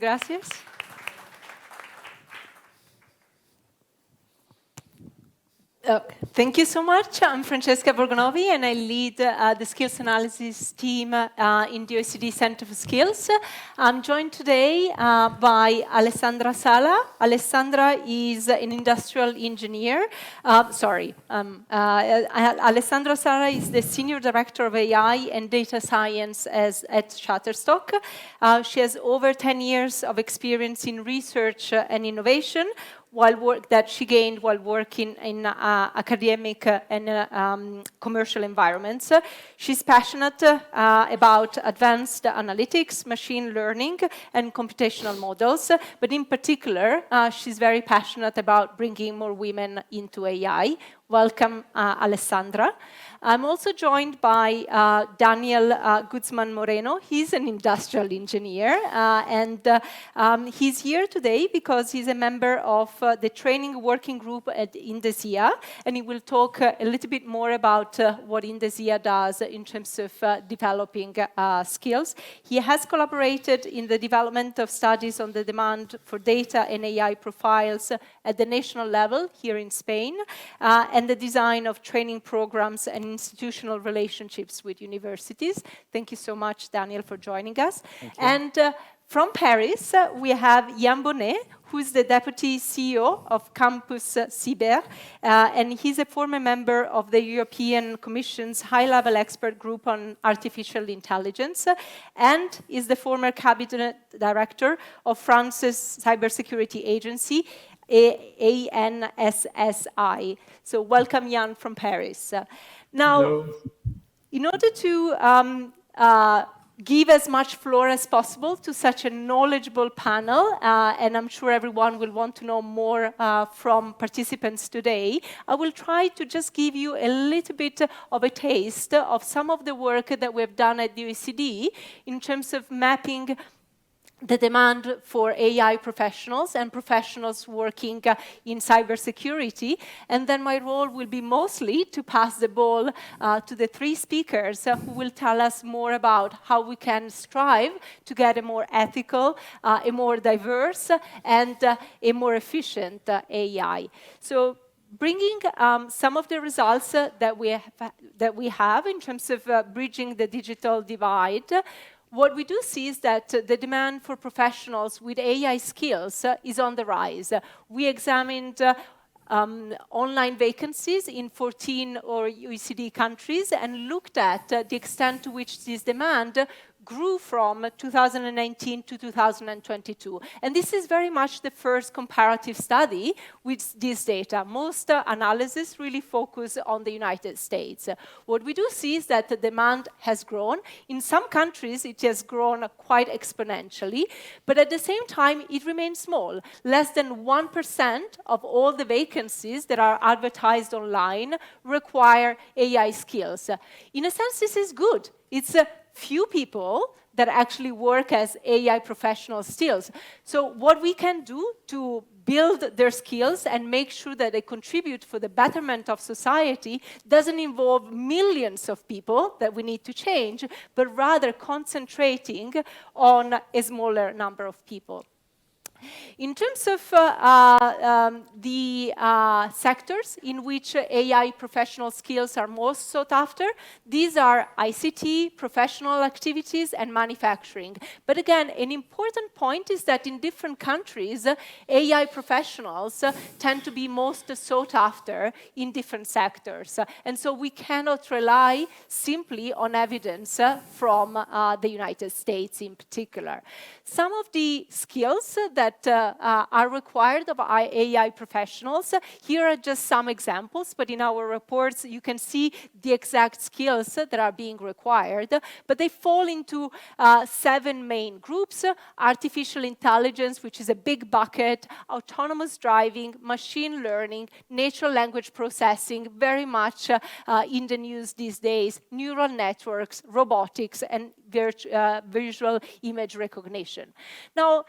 gracias. Thank you so much. I'm Francesca Borgonovi, and I lead the skills analysis team in the OECD Center for Skills. I'm joined today by Alessandra Sala. Alessandra is an industrial engineer. Alessandra Sala is the Senior Director of AI and Data Science at Shutterstock. She has over 10 years of experience in research and innovation, that she gained while working in academic and commercial environments. She's passionate about advanced analytics, machine learning, and computational models, but in particular, she's very passionate about bringing more women into AI. Welcome, Alessandra. I'm also joined by Daniel Guzman Moreno. He's an industrial engineer, and he's here today because he's a member of the training working group at Indesia, and he will talk a little bit more about what Indesia does in terms of developing skills. He has collaborated in the development of studies on the demand for data and AI profiles at the national level here in Spain, and the design of training programs and institutional relationships with universities. Thank you so much, Daniel, for joining us. And from Paris, we have Yann Bonnet, who is the Deputy CEO of Campus Cyber, and he's a former member of the European Commission's high-level expert group on artificial intelligence, and is the former cabinet director of France's cybersecurity agency, ANSSI. So welcome, Yann, from Paris. Now, hello. In order to give as much floor as possible to such a knowledgeable panel, and I'm sure everyone will want to know more from participants today, I will try to just give you a little bit of a taste of some of the work that we've done at the OECD in terms of mapping the demand for AI professionals and professionals working in cybersecurity. And then my role will be mostly to pass the ball to the three speakers who will tell us more about how we can strive to get a more ethical, a more diverse, and a more efficient AI. So bringing some of the results that we have in terms of bridging the digital divide, what we do see is that the demand for professionals with AI skills is on the rise. We examined online vacancies in 14 OECD countries and looked at the extent to which this demand grew from 2019 to 2022. And this is very much the first comparative study with this data. Most analysis really focus on the United States. What we do see is that the demand has grown. In some countries, it has grown quite exponentially, but at the same time, it remains small. Less than 1% of all the vacancies that are advertised online require AI skills. In a sense, this is good. It's few people that actually work as AI professional skills. So what we can do to build their skills and make sure that they contribute for the betterment of society doesn't involve millions of people that we need to change, but rather concentrating on a smaller number of people. In terms of the sectors in which AI professional skills are most sought after, these are ICT, professional activities, and manufacturing. But again, an important point is that in different countries, AI professionals tend to be most sought after in different sectors. And so we cannot rely simply on evidence from the United States in particular. Some of the skills that are required of AI professionals, here are just some examples, but in our reports you can see the exact skills that are being required, but they fall into 7 main groups: artificial intelligence, which is a big bucket, autonomous driving, machine learning, natural language processing, very much in the news these days, neural networks, robotics, and visual image recognition. Now,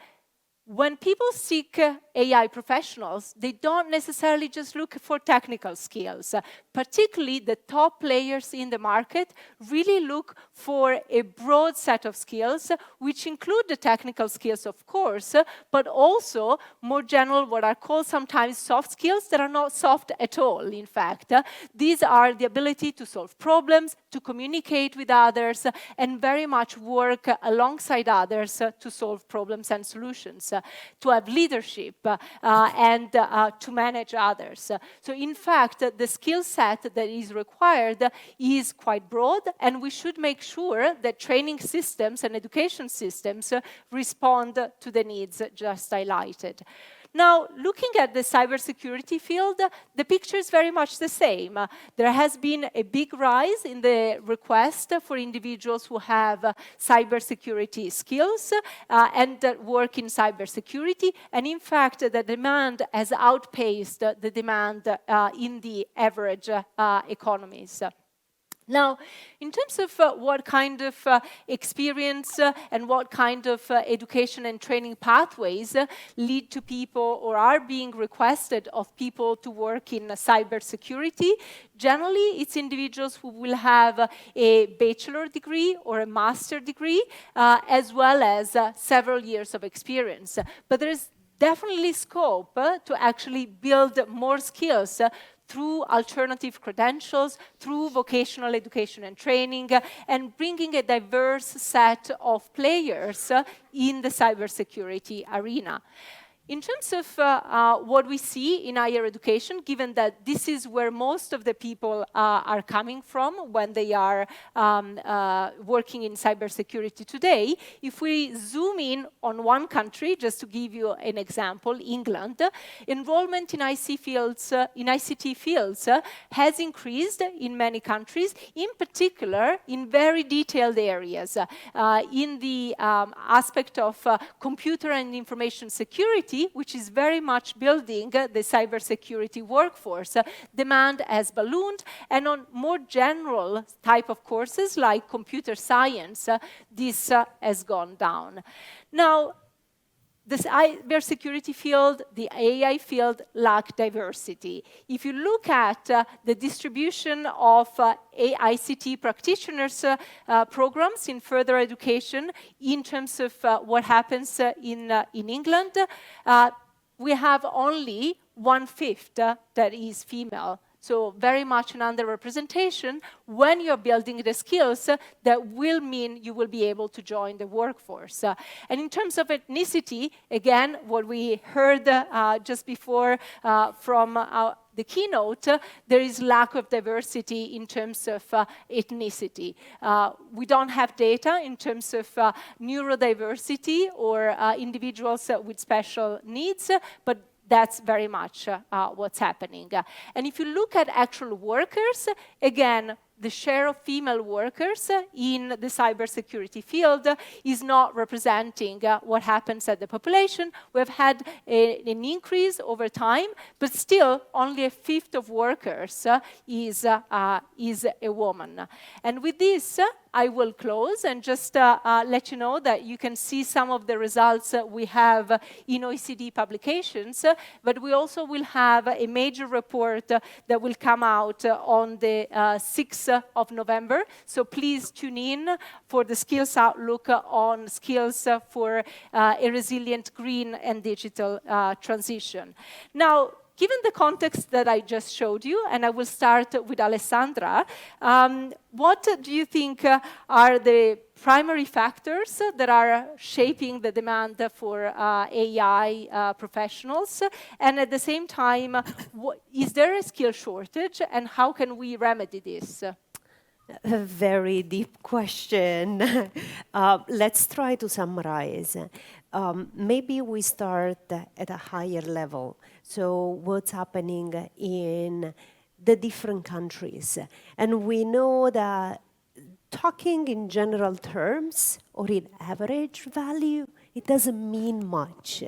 when people seek AI professionals, they don't necessarily just look for technical skills. Particularly the top players in the market really look for a broad set of skills, which include the technical skills, of course, but also more general, what are called sometimes soft skills that are not soft at all, in fact. These are the ability to solve problems, to communicate with others, and very much work alongside others to solve problems and solutions, to have leadership and to manage others. So in fact, the skill set that is required is quite broad, and we should make sure that training systems and education systems respond to the needs just highlighted. Now, looking at the cybersecurity field, the picture is very much the same. There has been a big rise in the request for individuals who have cybersecurity skills and that work in cybersecurity. And in fact, the demand has outpaced the demand in the average economies. Now, in terms of what kind of experience and what kind of education and training pathways lead to people or are being requested of people to work in cybersecurity, generally it's individuals who will have a bachelor degree or a master degree, as well as several years of experience. But there's definitely scope to actually build more skills through alternative credentials, through vocational education and training, and bringing a diverse set of players in the cybersecurity arena. In terms of what we see in higher education, given that this is where most of the people are coming from when they are working in cybersecurity today, if we zoom in on one country, just to give you an example, England, enrollment in ICT fields has increased in many countries, in particular in very detailed areas. In the aspect of computer and information security, which is very much building the cybersecurity workforce, demand has ballooned, and on more general type of courses like computer science, this has gone down. Now, the cybersecurity field, the AI field lack diversity. If you look at the distribution of ICT practitioners programs in further education in terms of what happens in England, we have only 1/5 that is female. So very much an underrepresentation when you're building the skills that will mean you will be able to join the workforce. And in terms of ethnicity, again, what we heard just before from the keynote, there is lack of diversity in terms of ethnicity. We don't have data in terms of neurodiversity or individuals with special needs, but that's very much what's happening. And if you look at actual workers, again, the share of female workers in the cybersecurity field is not representing what happens at the population. We've had an increase over time, but still only 1/5 of workers is a woman. And with this, I will close and just let you know that you can see some of the results we have in OECD publications, but we also will have a major report that will come out on the 6th of November. So please tune in for the Skills Outlook on skills for a resilient green and digital transition. Now, given the context that I just showed you, and I will start with Alessandra, what do you think are the primary factors that are shaping the demand for AI professionals? And at the same time, is there a skill shortage, and how can we remedy this? A very deep question. Let's try to summarize. Maybe we start at a higher level. So what's happening in the different countries? And we know that talking in general terms or in average value, it doesn't mean much.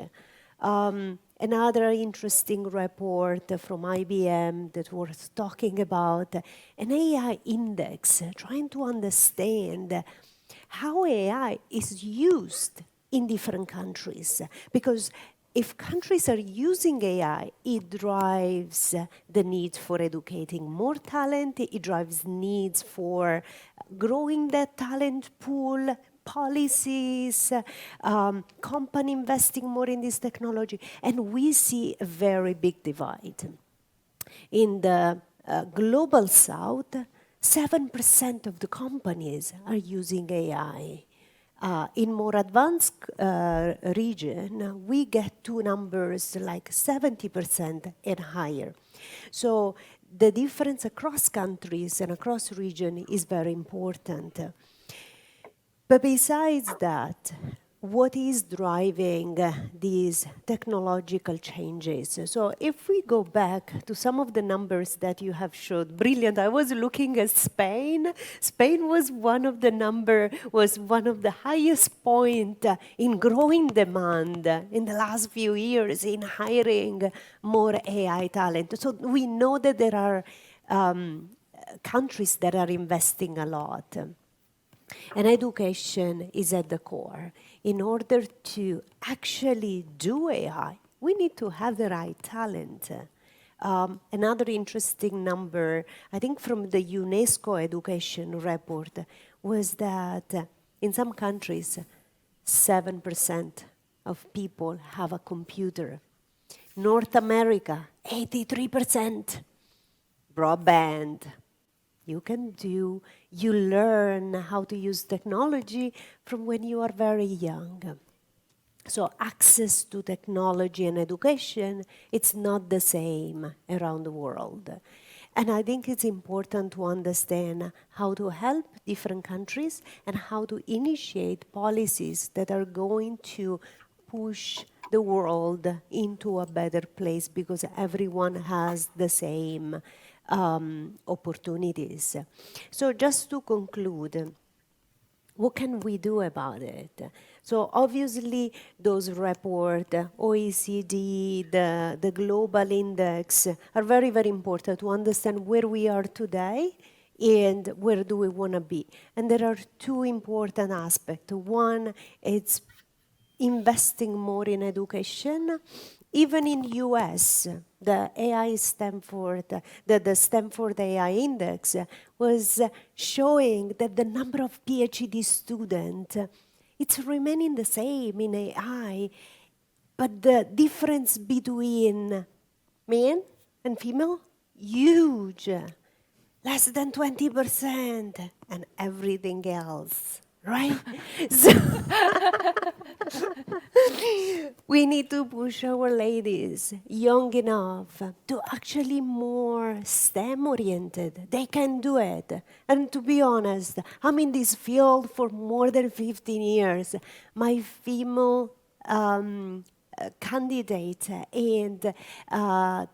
Another interesting report from IBM that was talking about an AI index, trying to understand how AI is used in different countries. Because if countries are using AI, it drives the need for educating more talent, it drives needs for growing that talent pool, policies, company investing more in this technology, and we see a very big divide. In the global south, 7% of the companies are using AI. In more advanced region, we get to numbers like 70% and higher. So the difference across countries and across region is very important. But besides that, what is driving these technological changes? So if we go back to some of the numbers that you have showed, brilliant. I was looking at Spain. Spain was one of the highest point in growing demand in the last few years in hiring more AI talent. So we know that there are countries that are investing a lot. And education is at the core. In order to actually do AI, we need to have the right talent. Another interesting number, I think from the UNESCO education report, was that in some countries, 7% of people have a computer. North America, 83%. Broadband. You learn how to use technology from when you are very young. So access to technology and education, it's not the same around the world. And I think it's important to understand how to help different countries and how to initiate policies that are going to push the world into a better place because everyone has the same opportunities. So just to conclude, what can we do about it? So obviously those reports, OECD, the global index are very, very important to understand where we are today and where do we want to be. And there are two important aspects. One, it's investing more in education. Even in US, the Stanford AI Index was showing that the number of PhD students, it's remaining the same in AI, but the difference between men and female, huge, less than 20%, and everything else. Right? So we need to push our ladies young enough to actually more STEM-oriented. They can do it. And to be honest, I'm in this field for more than 15 years. My female candidates and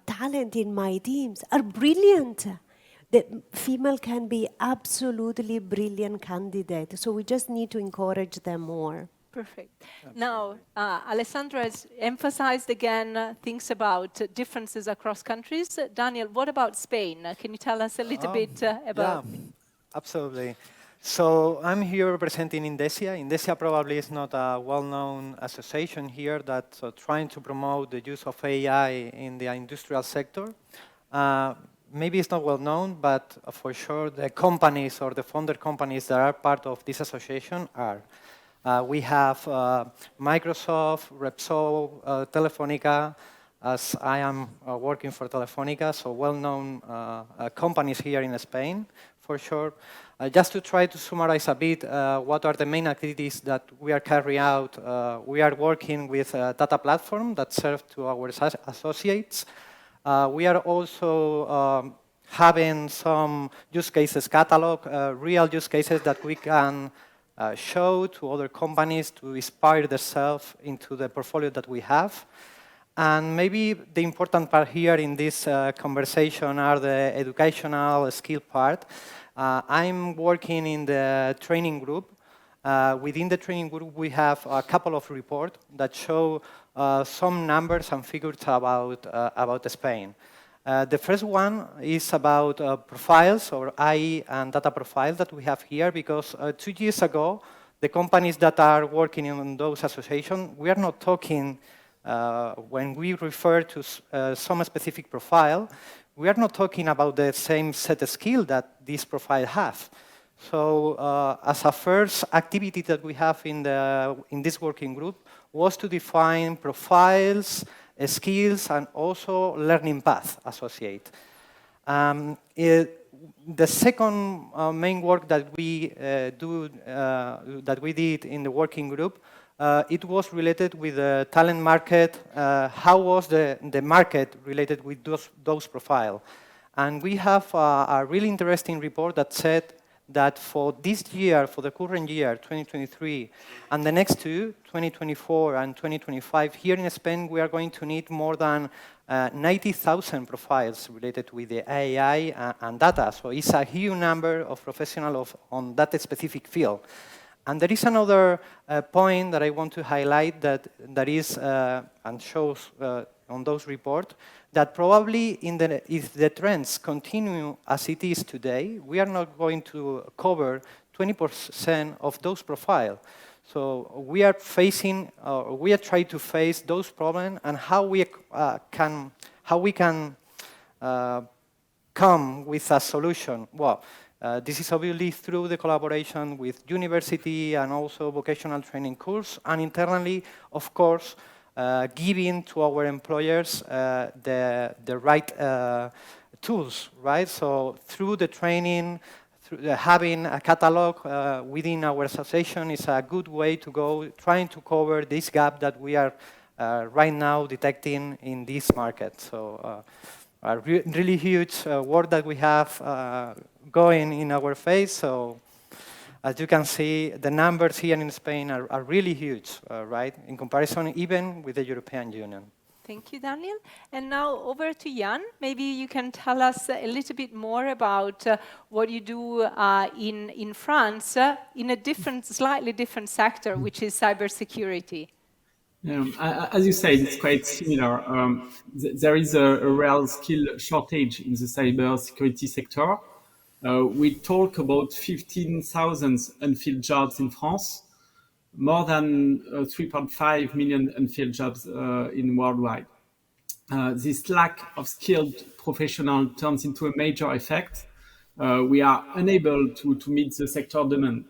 talent in my teams are brilliant. The female can be absolutely brilliant candidate, so we just need to encourage them more. Perfect. Absolutely. Now, Alessandra has emphasized again things about differences across countries. Daniel, what about Spain? Can you tell us a little bit about? Yeah, absolutely. So I'm here representing Indesia. Indesia probably is not a well-known association here that's trying to promote the use of AI in the industrial sector. Maybe it's not well known, but for sure the companies or the founder companies that are part of this association are. We have Microsoft, Repsol, Telefonica, as I am working for Telefonica, so well-known companies here in Spain, for sure. Just to try to summarize a bit, what are the main activities that we are carrying out? We are working with a data platform that serves to our associates. We are also having some use cases catalog, real use cases that we can show to other companies to inspire themselves into the portfolio that we have. And maybe the important part here in this conversation are the educational skill part. I'm working in the training group. Within the training group, we have a couple of reports that show some numbers and figures about Spain. The first one is about profiles or AI and data profiles that we have here, because 2 years ago, the companies that are working in those associations, we are not talking when we refer to some specific profile, we are not talking about the same set of skills that this profile has. So as a first activity that we have in this working group was to define profiles, skills, and also learning path associated. The second main work that we did in the working group, it was related with the talent market. How was the market related with those profiles? And we have a really interesting report that said that for this year, for the current year, 2023, and the next two, 2024 and 2025, here in Spain, we are going to need more than 90,000 profiles related with the AI and data. So it's a huge number of professionals on that specific field. And there is another point that I want to highlight that is and shows on those reports that probably if the trends continue as it is today, we are not going to cover 20% of those profiles. So we are facing, we are trying to face those problems and how we can come with a solution. Well, this is obviously through the collaboration with university and also vocational training course, and internally, of course, giving to our employers the right tools, right? So through the training, having a catalog within our association is a good way to go, trying to cover this gap that we are right now detecting in this market. So a really huge work that we have going in our phase. So as you can see, the numbers here in Spain are really huge, right, in comparison even with the European Union. Thank you, Daniel. And now over to Jan. Maybe you can tell us a little bit more about what you do in France in a slightly different sector, which is cybersecurity. As you said, it's quite similar. There is a real skill shortage in the cybersecurity sector. We talk about 15,000 unfilled jobs in France, more than 3.5 million unfilled jobs in worldwide. This lack of skilled professional turns into a major effect. We are unable to meet the sector demand,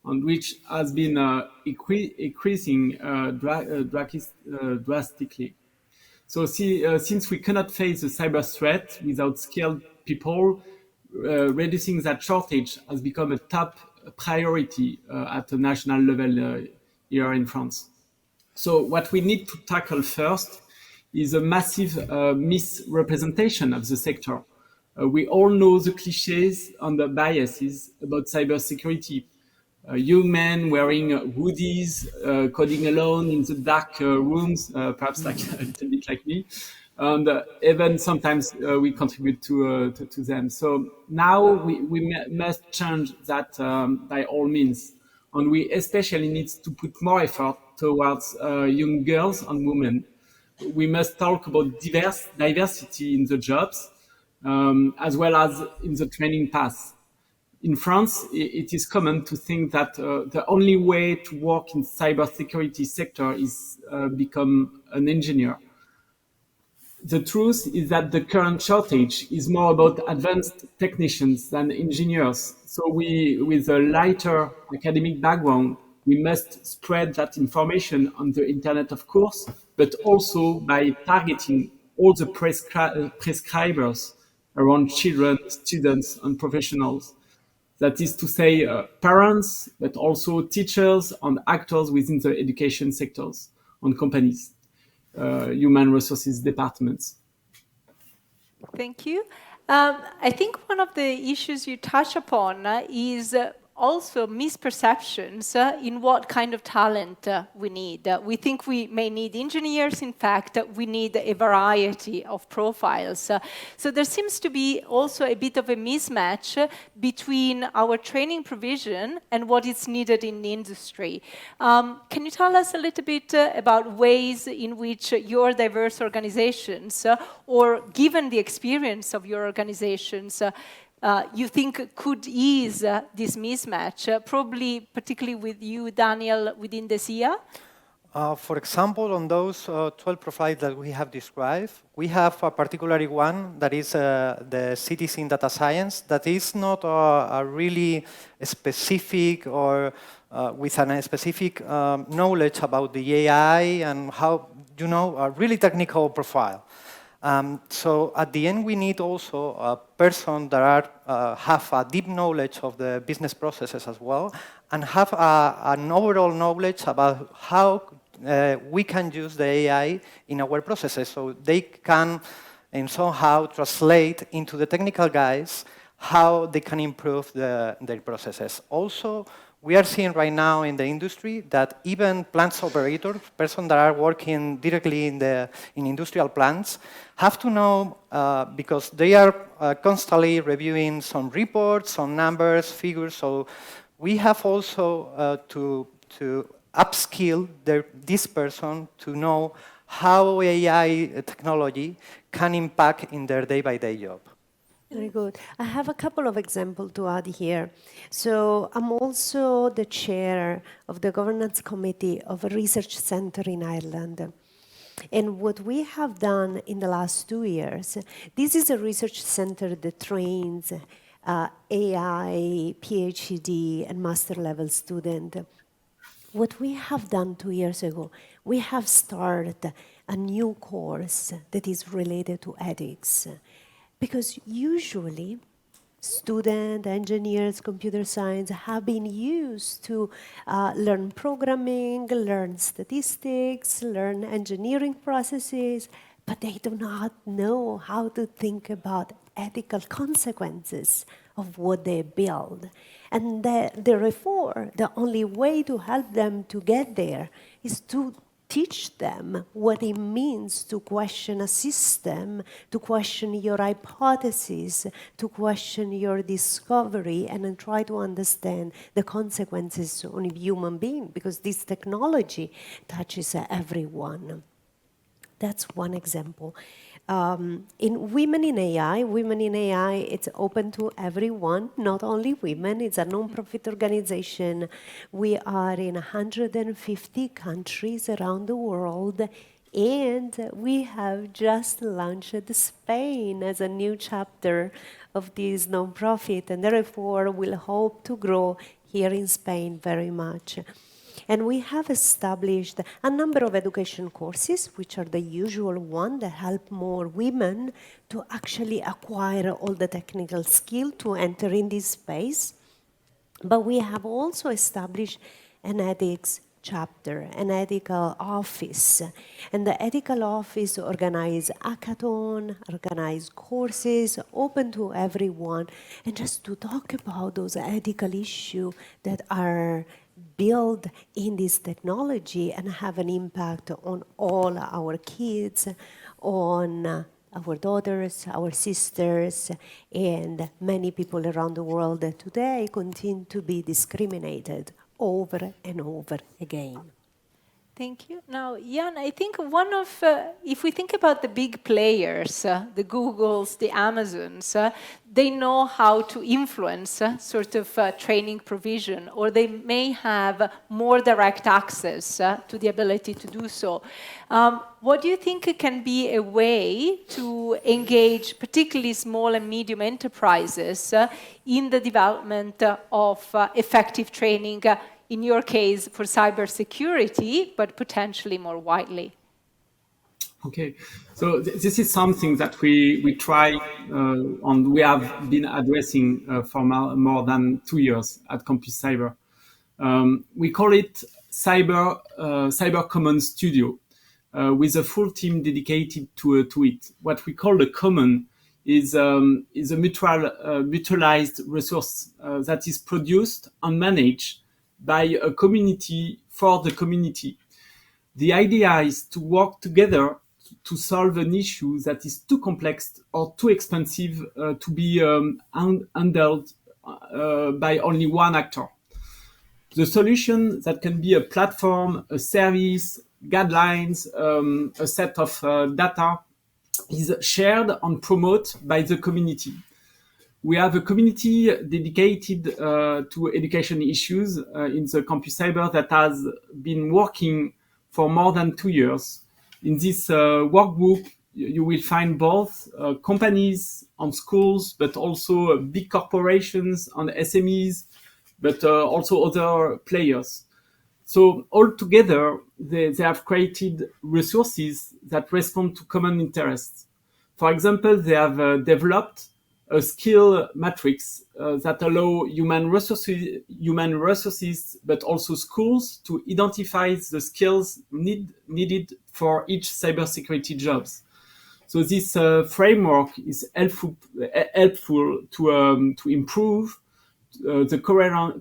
on which has been increasing drastically. So since we cannot face the cyber threat without skilled people, reducing that shortage has become a top priority at the national level here in France. So what we need to tackle first is a massive misrepresentation of the sector. We all know the cliches and the biases about cybersecurity. Young men wearing hoodies, coding alone in the dark rooms, perhaps like a little bit like me. And even sometimes we contribute to them. So now we must change that by all means. And we especially need to put more effort towards young girls and women. We must talk about diversity in the jobs, as well as in the training path. In France, it is common to think that the only way to work in cybersecurity sector is become an engineer. The truth is that the current shortage is more about advanced technicians than engineers. So with a lighter academic background, we must spread that information on the internet, of course, but also by targeting all the prescribers around children, students, and professionals. That is to say, parents, but also teachers and actors within the education sectors and companies. Human resources departments. Thank you. I think one of the issues you touch upon is also misperceptions in what kind of talent we need. We think we may need engineers. In fact, we need a variety of profiles. So there seems to be also a bit of a mismatch between our training provision and what is needed in the industry. Can you tell us a little bit about ways in which your diverse organizations, or given the experience of your organizations, you think could ease this mismatch, probably particularly with you, Daniel, within the SIA? For example, on those 12 profiles that we have described, we have a particularly one that is the citizen data science that is not a really specific or with a specific knowledge about the AI and how, a really technical profile. So at the end, we need also a person that have a deep knowledge of the business processes as well, and have an overall knowledge about how we can use the AI in our processes, so they can somehow translate into the technical guys how they can improve their processes. Also, we are seeing right now in the industry that even plants operators, persons that are working directly in industrial plants, have to know, because they are constantly reviewing some reports, some numbers, figures. So we have also to upskill this person to know how AI technology can impact in their day-by-day job. Very good. I have a couple of examples to add here. So I'm also the chair of the governance committee of a research center in Ireland. And what we have done in the last 2 years, this is a research center that trains AI, PhD, and master level students. What we have done 2 years ago, we have started a new course that is related to ethics. Because usually, students, engineers, computer science have been used to learn programming, learn statistics, learn engineering processes, but they do not know how to think about ethical consequences of what they build. And therefore, the only way to help them to get there is to teach them what it means to question a system, to question your hypothesis, to question your discovery, and then try to understand the consequences on a human being, because this technology touches everyone. That's one example. In Women in AI, it's open to everyone, not only women. It's a non-profit organization. We are in 150 countries around the world, and we have just launched Spain as a new chapter of this non-profit, and therefore we'll hope to grow here in Spain very much. And we have established a number of education courses, which are the usual ones that help more women to actually acquire all the technical skill to enter in this space. But we have also established an ethics chapter, an ethical office. And the ethical office organizes hackathon, organizes courses, open to everyone, and just to talk about those ethical issues that are built in this technology and have an impact on all our kids, on our daughters, our sisters, and many people around the world that today continue to be discriminated over and over again. Thank you. Now, Jan, I think one of, if we think about the big players, the Googles, the Amazons, they know how to influence sort of training provision, or they may have more direct access to the ability to do so. What do you think can be a way to engage particularly small and medium enterprises in the development of effective training, in your case, for cybersecurity, but potentially more widely? Okay, so this is something that we try and we have been addressing for more than 2 years at Campus Cyber. We call it Cyber Common Studio, with a full team dedicated to it. What we call the common is a mutualized resource that is produced and managed by a community for the community. The idea is to work together to solve an issue that is too complex or too expensive to be handled by only one actor. The solution that can be a platform, a service, guidelines, a set of data is shared and promoted by the community. We have a community dedicated to education issues in the Campus Cyber that has been working for more than 2 years. In this workbook, you will find both companies and schools, but also big corporations and SMEs, but also other players. So altogether, they have created resources that respond to common interests. For example, they have developed a skill matrix that allow human resources, but also schools to identify the skills needed for each cybersecurity jobs. So this framework is helpful to improve the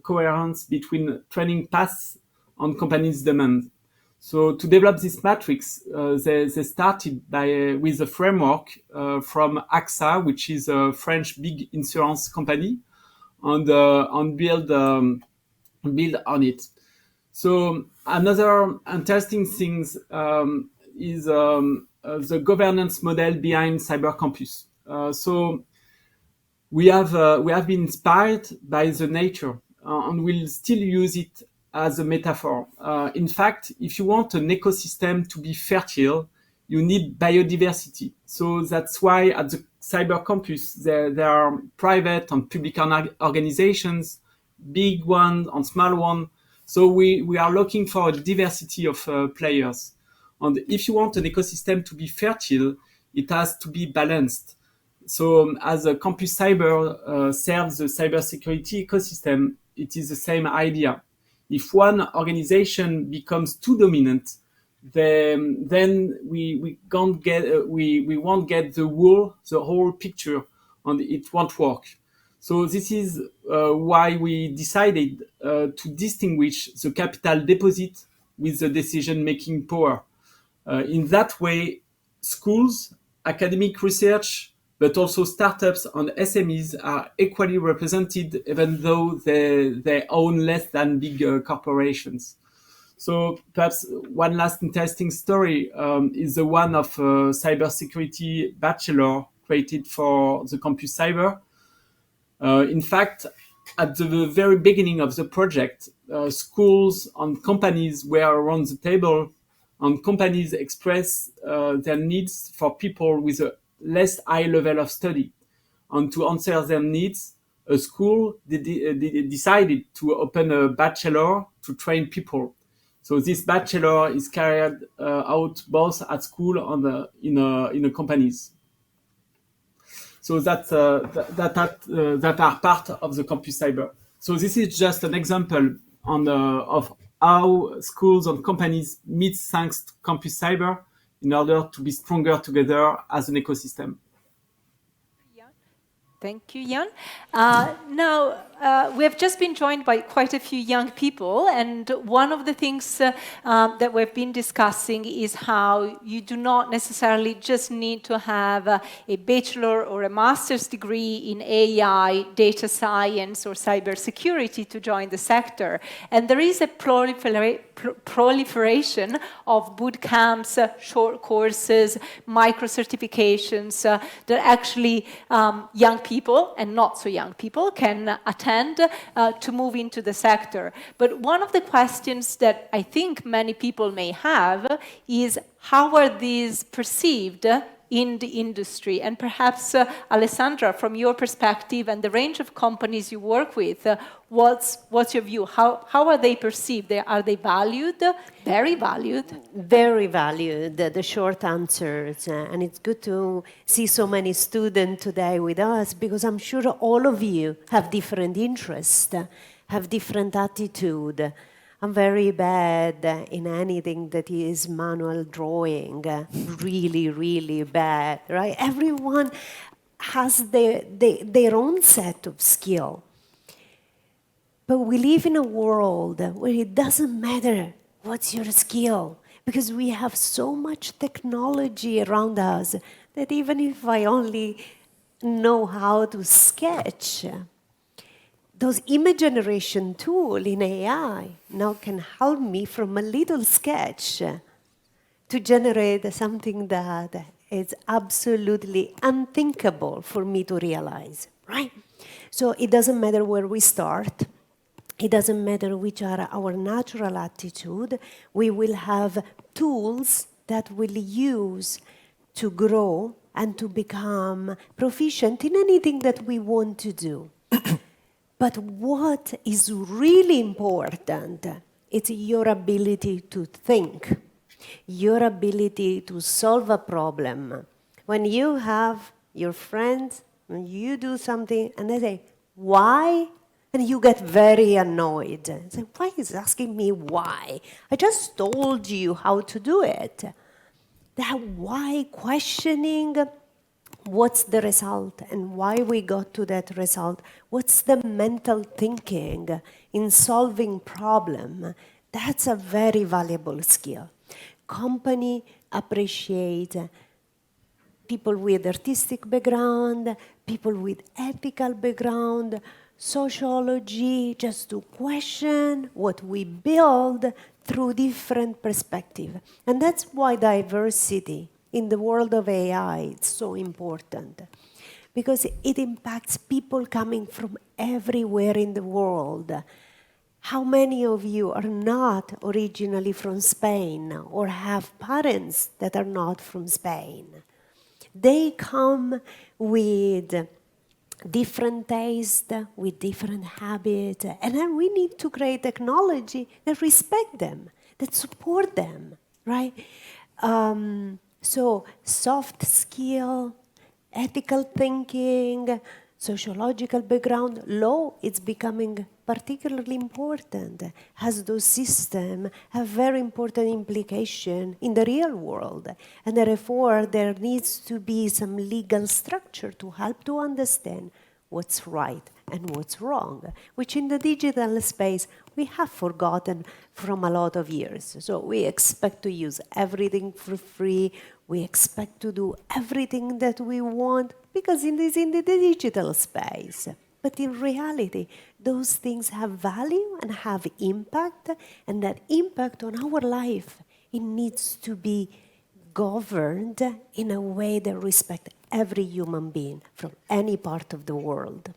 coherence between training paths and companies' demand. So to develop this matrix, they started with a framework from AXA, which is a French big insurance company, and build on it. So another interesting thing is the governance model behind Cyber Campus. So we have been inspired by the nature and we'll still use it as a metaphor. In fact, if you want an ecosystem to be fertile, you need biodiversity. So that's why at the Cyber Campus, there are private and public organizations, big ones and small ones. So we are looking for a diversity of players. And if you want an ecosystem to be fertile, it has to be balanced. So as a Campus Cyber serves the cybersecurity ecosystem, it is the same idea. If one organization becomes too dominant, then we won't get the whole picture, and it won't work. So this is why we decided to distinguish the capital deposit with the decision-making power. In that way, schools, academic research, but also startups and SMEs are equally represented, even though they own less than big corporations. So perhaps one last interesting story is the one of a cybersecurity bachelor created for the Campus Cyber. In fact, at the very beginning of the project, schools and companies were around the table, and companies express their needs for people with a less high level of study. And to answer their needs, a school decided to open a bachelor to train people. So this bachelor is carried out both at school and in a companies. So that are part of the Campus Cyber. So this is just an example of how schools and companies meet thanks to Campus Cyber in order to be stronger together as an ecosystem. Thank you, Jan. Now, we have just been joined by quite a few young people, and one of the things that we've been discussing is how you do not necessarily just need to have a bachelor or a master's degree in AI, data science, or cybersecurity to join the sector. And there is a proliferation of boot camps, short courses, micro-certifications that actually young people and not so young people can attend to move into the sector. But one of the questions that I think many people may have is how are these perceived in the industry? And perhaps, Alessandra, from your perspective and the range of companies you work with, what's your view? How are they perceived? Are they valued? Very valued? Very valued, the short answers. And it's good to see so many students today with us, because I'm sure all of you have different interests, have different attitude. I'm very bad in anything that is manual drawing, really, really bad, right? Everyone has their own set of skill. But we live in a world where it doesn't matter what's your skill, because we have so much technology around us that even if I only know how to sketch, those image generation tools in AI now can help me from a little sketch to generate something that is absolutely unthinkable for me to realize, right? So it doesn't matter where we start. It doesn't matter which are our natural attitude, we will have tools that we'll use to grow and to become proficient in anything that we want to do. But what is really important is your ability to think, your ability to solve a problem. When you have your friends, when you do something and they say, why? And you get very annoyed. Say, why is asking me why? I just told you how to do it. That why questioning what's the result and why we got to that result, what's the mental thinking in solving problem, that's a very valuable skill. Company appreciate people with artistic background, people with ethical background, sociology, just to question what we build through different perspectives. And that's why diversity in the world of AI is so important, because it impacts people coming from everywhere in the world. How many of you are not originally from Spain or have parents that are not from Spain? They come with different tastes, with different habits, and then we need to create technology that respect them, that support them, right? So soft skill, ethical thinking, sociological background, law is becoming particularly important, as those systems have very important implication in the real world. And therefore, there needs to be some legal structure to help to understand what's right and what's wrong, which in the digital space we have forgotten from a lot of years. So we expect to use everything for free, we expect to do everything that we want because it is in the digital space. But in reality, those things have value and have impact, and that impact on our life, it needs to be governed in a way that respects every human being from any part of the world.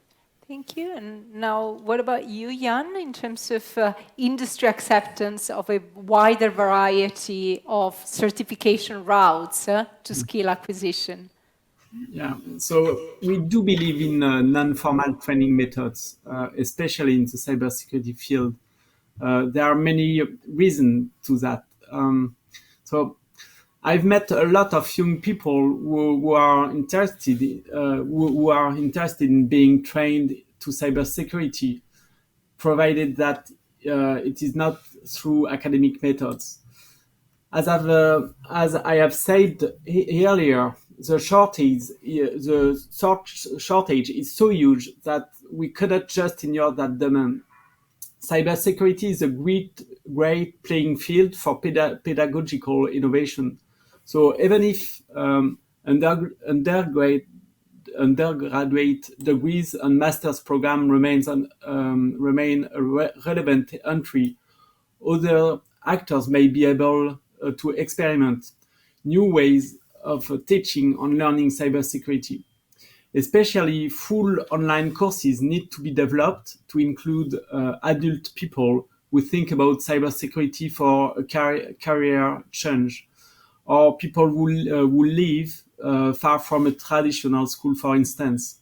Thank you. And now, what about you, Jan, in terms of industry acceptance of a wider variety of certification routes to skill acquisition? Yeah, so we do believe in non-formal training methods, especially in the cybersecurity field. There are many reasons to that. So I've met a lot of young people who are interested in being trained to cybersecurity, provided that it is not through academic methods. As I have said earlier, the shortage is so huge that we cannot just ignore that demand. Cybersecurity is a great playing field for pedagogical innovation. So even if undergraduate degrees and master's program remain a relevant entry, other actors may be able to experiment new ways of teaching and learning cybersecurity. Especially full online courses need to be developed to include adult people who think about cybersecurity for a career change, or people who live far from a traditional school, for instance.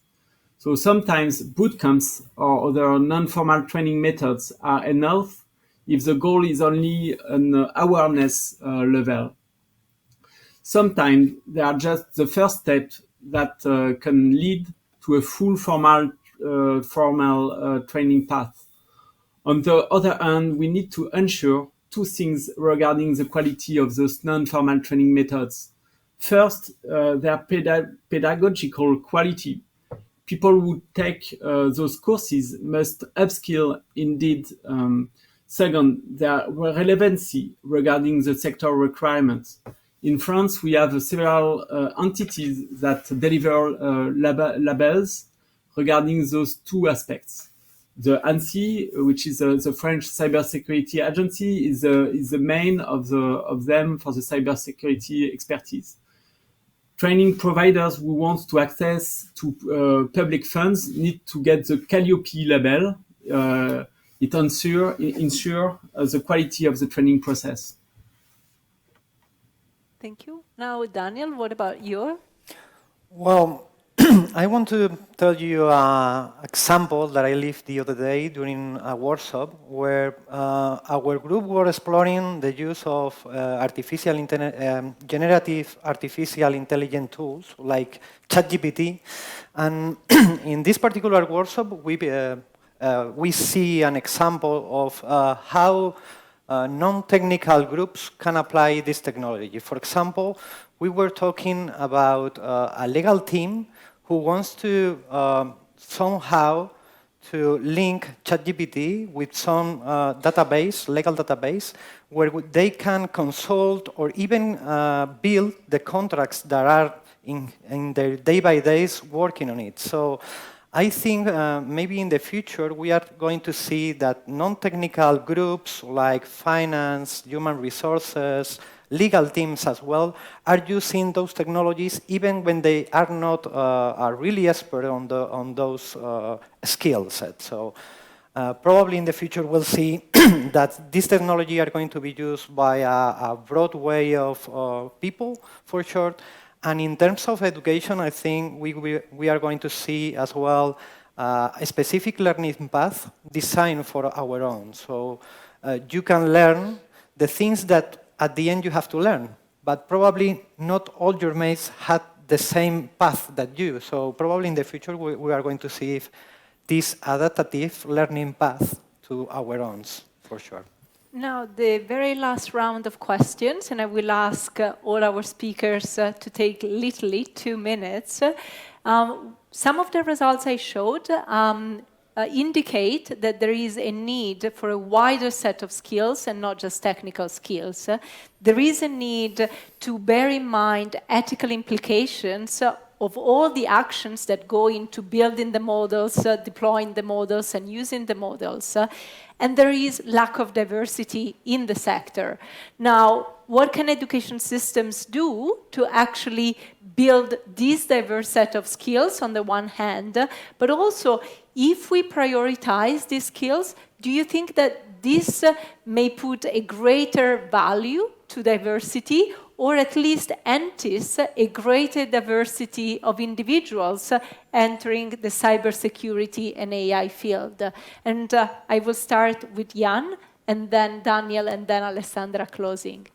So sometimes boot camps or other non-formal training methods are enough if the goal is only an awareness level. Sometimes they are just the first step that can lead to a full formal training path. On the other hand, we need to ensure two things regarding the quality of those non-formal training methods. First, their pedagogical quality. People who take those courses must upskill indeed. Second, their relevancy regarding the sector requirements. In France, we have several entities that deliver labels regarding those two aspects. The ANSSI, which is the French cybersecurity agency, is the main of them for the cybersecurity expertise. Training providers who want to access to public funds need to get the Calliope label. it ensure the quality of the training process. Thank you. Now, Daniel, what about you? Well, I want to tell you an example that I lived the other day during a workshop where our group were exploring the use of generative artificial intelligence tools like ChatGPT. And in this particular workshop, we see an example of how non-technical groups can apply this technology. For example, we were talking about a legal team who wants to somehow to link ChatGPT with some legal database, where they can consult or even build the contracts that are in their day-by-day working on it. So I think maybe in the future we are going to see that non-technical groups like finance, human resources, legal teams as well are using those technologies even when they are not are really expert on those skill sets. So probably in the future we'll see that this technology are going to be used by a broad way of people, for sure. And in terms of education, I think we are going to see as well a specific learning path designed for our own. So you can learn the things that at the end you have to learn, but probably not all your mates had the same path that you. So probably in the future we are going to see if this adaptive learning path to our own, for sure. Now, the very last round of questions, and I will ask all our speakers to take literally 2 minutes. Some of the results I showed indicate that there is a need for a wider set of skills and not just technical skills. There is a need to bear in mind ethical implications of all the actions that go into building the models, deploying the models, and using the models. And there is lack of diversity in the sector. Now, what can education systems do to actually build this diverse set of skills on the one hand, but also if we prioritize these skills, do you think that this may put a greater value to diversity, or at least entice a greater diversity of individuals entering the cybersecurity and AI field? And I will start with Jan, and then Daniel, and then Alessandra closing.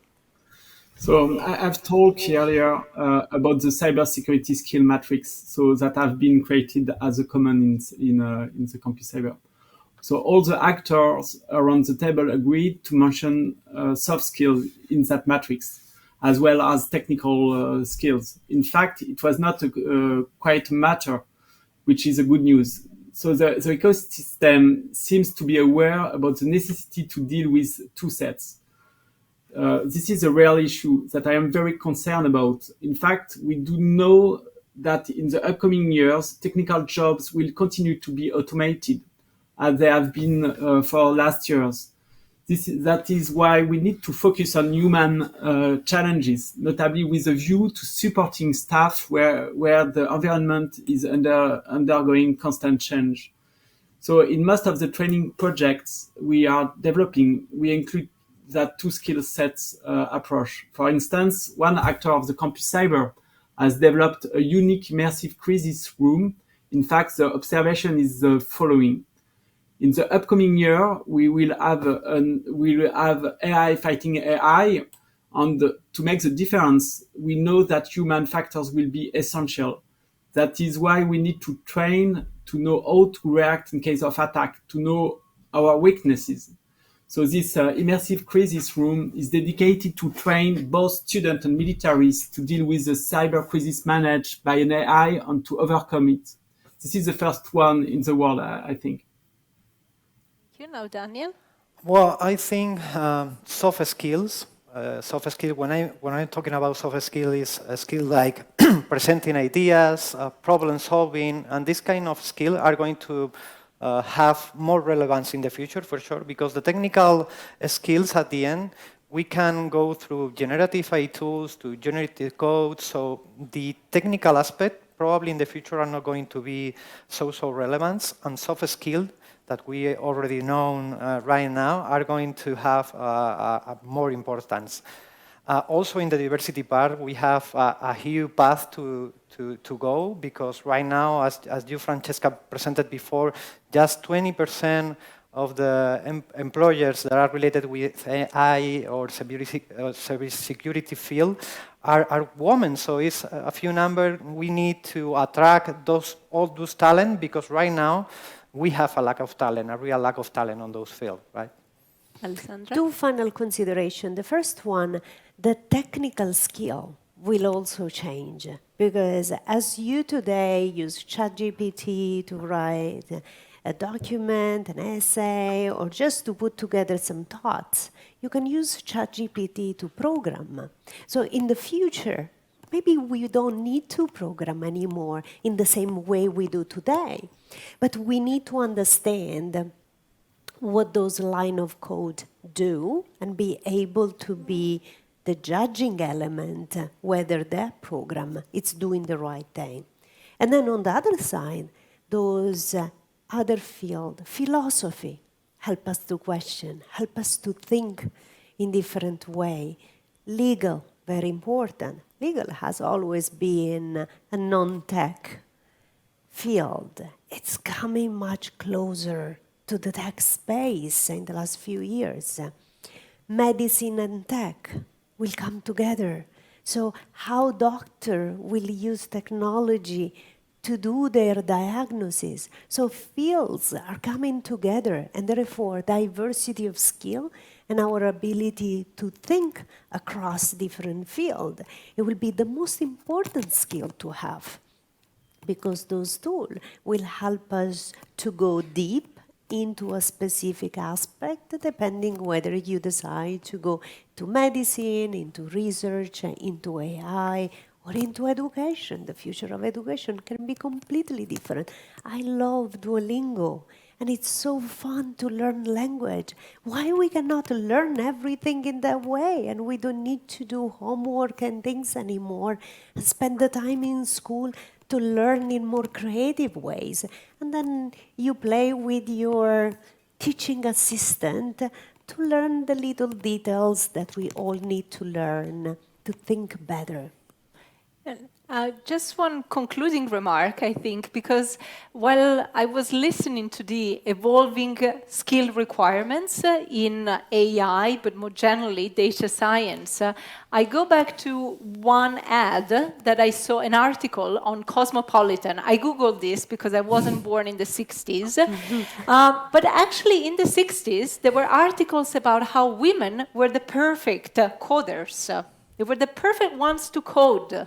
So I've talked earlier about the cybersecurity skill matrix, so that have been created as a common in the CompuCyber. So all the actors around the table agreed to mention soft skills in that matrix, as well as technical skills. In fact, it was not quite a matter, which is a good news. So the ecosystem seems to be aware about the necessity to deal with two sets. This is a real issue that I am very concerned about. In fact, we do know that in the upcoming years, technical jobs will continue to be automated, as they have been for last years. That is why we need to focus on human challenges, notably with a view to supporting staff where the environment is undergoing constant change. So in most of the training projects we are developing, we include that two skill sets approach. For instance, one actor of the CompuCyber has developed a unique immersive crisis room. In fact, the observation is the following. In the upcoming year, we will have AI fighting AI, and to make the difference, we know that human factors will be essential. That is why we need to train to know how to react in case of attack, to know our weaknesses. So this immersive crisis room is dedicated to train both students and militaries to deal with the cyber crisis managed by an AI and to overcome it. This is the first one in the world, I think. You know, Daniel? Well, I think soft skills. When I'm talking about soft skill, is a skill like presenting ideas, problem solving, and this kind of skill are going to have more relevance in the future, for sure, because the technical skills at the end, we can go through generative AI tools to generate the code, so the technical aspect probably in the future are not going to be so relevant, and soft skills that we already know right now are going to have more importance. Also in the diversity part, we have a huge path to go, because right now, as you, Francesca, presented before, just 20% of the employers that are related with AI or cybersecurity field are women. So it's a few number. We need to attract all those talent, because right now we have a lack of talent, a real lack of talent on those fields, right? Alessandra? Two final considerations. The first one, the technical skill will also change, because as you today use ChatGPT to write a document, an essay, or just to put together some thoughts, you can use ChatGPT to program. So in the future, maybe we don't need to program anymore in the same way we do today, but we need to understand what those line of code do and be able to be the judging element whether that program is doing the right thing. And then on the other side, those other field, philosophy, help us to question, help us to think in different way. Legal, very important. Legal has always been a non-tech field. It's coming much closer to the tech space in the last few years. Medicine and tech will come together. So how doctor will use technology to do their diagnosis. So fields are coming together, and therefore diversity of skill and our ability to think across different fields, it will be the most important skill to have, because those tools will help us to go deep into a specific aspect, depending whether you decide to go to medicine, into research, into AI, or into education. The future of education can be completely different. I love Duolingo, and it's so fun to learn language. Why we cannot learn everything in that way, and we don't need to do homework and things anymore, and spend the time in school to learn in more creative ways. And then you play with your teaching assistant to learn the little details that we all need to learn to think better. Just one concluding remark, I think, because while I was listening to the evolving skill requirements in AI, but more generally data science, I go back to one ad that I saw, an article on Cosmopolitan. I Googled this because I wasn't born in the 60s. But actually in the 60s, there were articles about how women were the perfect coders. They were the perfect ones to code.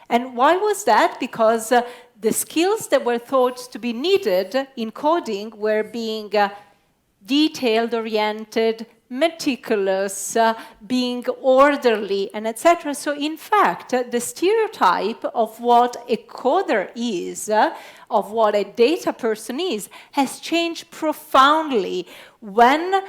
And why was that? Because the skills that were thought to be needed in coding were being detailed-oriented, meticulous, being orderly, and etc. So in fact, the stereotype of what a coder is, of what a data person is, has changed profoundly when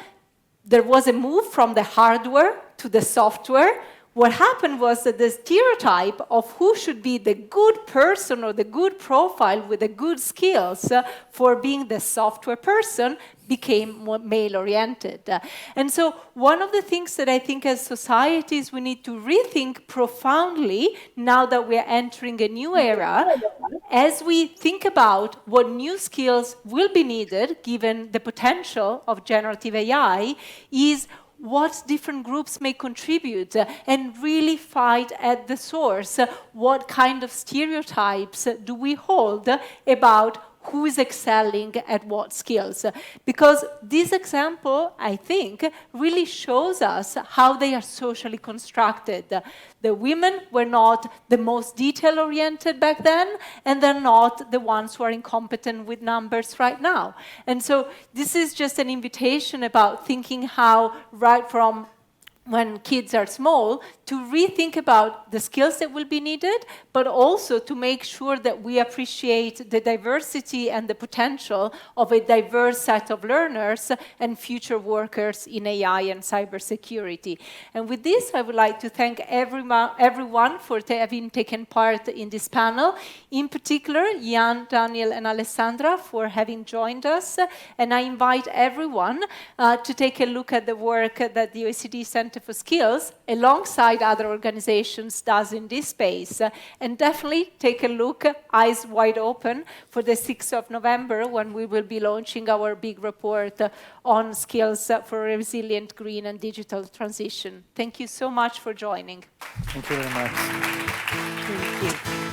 there was a move from the hardware to the software. What happened was that the stereotype of who should be the good person or the good profile with the good skills for being the software person became more male-oriented. And so one of the things that I think as societies we need to rethink profoundly now that we are entering a new era, as we think about what new skills will be needed given the potential of generative AI, is what different groups may contribute and really fight at the source. What kind of stereotypes do we hold about who is excelling at what skills? Because this example, I think, really shows us how they are socially constructed. The women were not the most detail-oriented back then, and they're not the ones who are incompetent with numbers right now. And so this is just an invitation about thinking how, right from when kids are small, to rethink about the skills that will be needed, but also to make sure that we appreciate the diversity and the potential of a diverse set of learners and future workers in AI and cybersecurity. And with this, I would like to thank everyone for having taken part in this panel. In particular, Jan, Daniel, and Alessandra for having joined us. And I invite everyone to take a look at the work that the OECD Center for Skills, alongside other organizations, does in this space. And definitely take a look, eyes wide open, for the 6th of November, when we will be launching our big report on skills for a resilient green and digital transition. Thank you so much for joining. Thank you very much. Thank you.